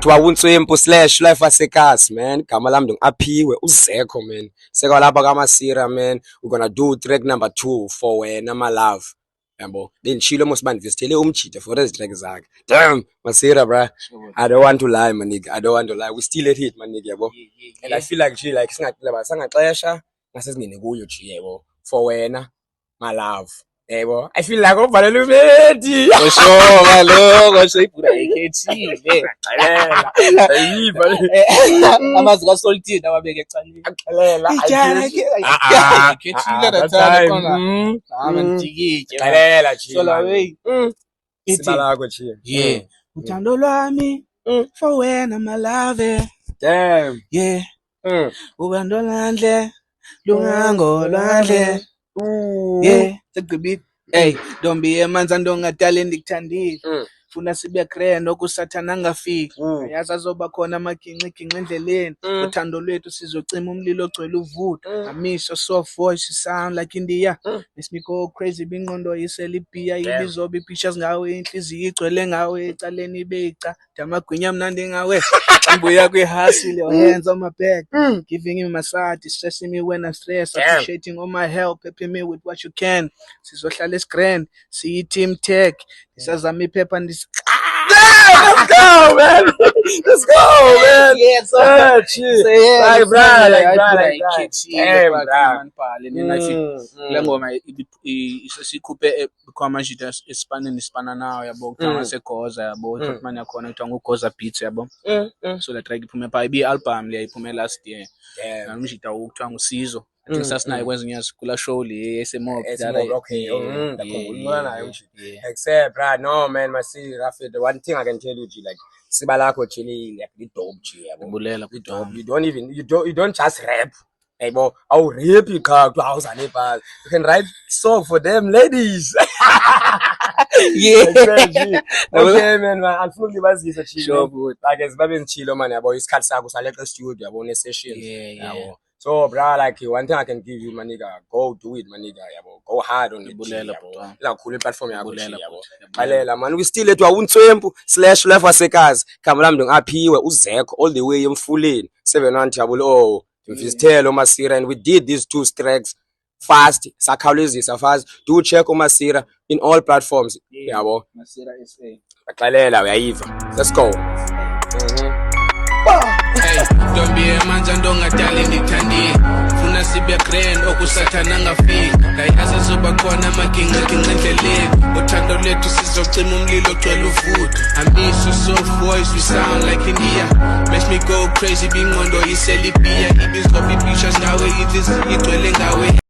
kuthiwa uNtswempu / Life Asekasi, man. Igama lami Aphiwe uZekho, man. Seka lapha kaMasira, man. We're gonna do track number 2 for wena my love. Yabo. Benchilo mos bandivisitele umjida for ezi track zakhe. Damn, Masira, bro. I don't want to lie, my nigga. I don't want to lie. We still at it, my nigga, yabo. And I feel like G like sangaxesha ngasezingene kuyo G, yabo. For wena my love. Yebo, I feel like ubhalele ubethi. Osho maloko shayibhura ikhethile. Ayiba. Amazi kaSoltini awabeke ecaleni. Axelela. Ikhethile nathana khona. Amandikike. Axelela G. Sola wey. Sibalako G. Yeah. Uthando lwami for wena my love. Damn. Yeah. Ubando landle lungango landle. Yeah, segcibile. Hey, don't be a man andongadala endikuthandile. Funa sibe grand okusathana angafiki. Yazi azoba khona amaginqiginqi endleleni. Uthando lwethu sizocima umlilo ogcwele uvudo. Amisho soft voice sound like India. Makes me go crazy bingqondo yiselibhiya ibizoba pictures ngawe inhliziyo igcwele ngawe ecaleni ibeca. Damagwinya mnandi ngawe. Mbuya kwihustle, your hands on my back. Giving him massage, stressing me when I stress. Appreciating all my help, helping me with what you can. Sizohlala grand, see team tech. Isazami pepper and this. Let's go, man. Let's go, man. Yes, like bra. Le ngoma isikhuphe kwamajita esipanini sipana nawo yabo kama segoza yabo manje yakhona kuthiwa ngugoza beats yabo so the track iphume pha ibi album le iphume last year namjita ukuthiwa ngusizo I think sasinayo kwenza inyanga kula show le esemob okay ngikhumbula nayo nje except bra no man masi Rafi the one thing I can tell you G like siba lakho chili like the dope G yabo bulela ku dope you don't just rap yabo awu rap ikha ku awuzane bhas you can write song for them ladies yeah okay man alifuna ukubazisa G like sibabe ngichilo man yabo isikhathi sakho saleqa studio yabo ne session yabo. So, bro, like one thing I can give you, my nigga, go do it, my nigga. Yabo. Go hard on it. It's a cool platform. Yabo. Man, we still at uNtswempu / Life Asekasi. Kamala Aphiwe uZekho all the way emfuleni. 7-1 Jabul. Tell Masira, and we did these 2 tracks fast. Sakhawulezisa fast. Do check Masira in all platforms. Yabo. Masira SA. Axelela uyayiva. Let's go. Hey, don't be a man andongadala endikuthandile. Funa sibe grand okusathana angafiki. Yazi azoba khona amaginqiginqi endleleni. Uthando lwethu sizocima umlilo ogcwele uvudo. Amisho soft voice we sound like India. Makes me go crazy bingqondo yiselibhiya ibizoba pictures ngawe inhliziyo igcwele ngawe.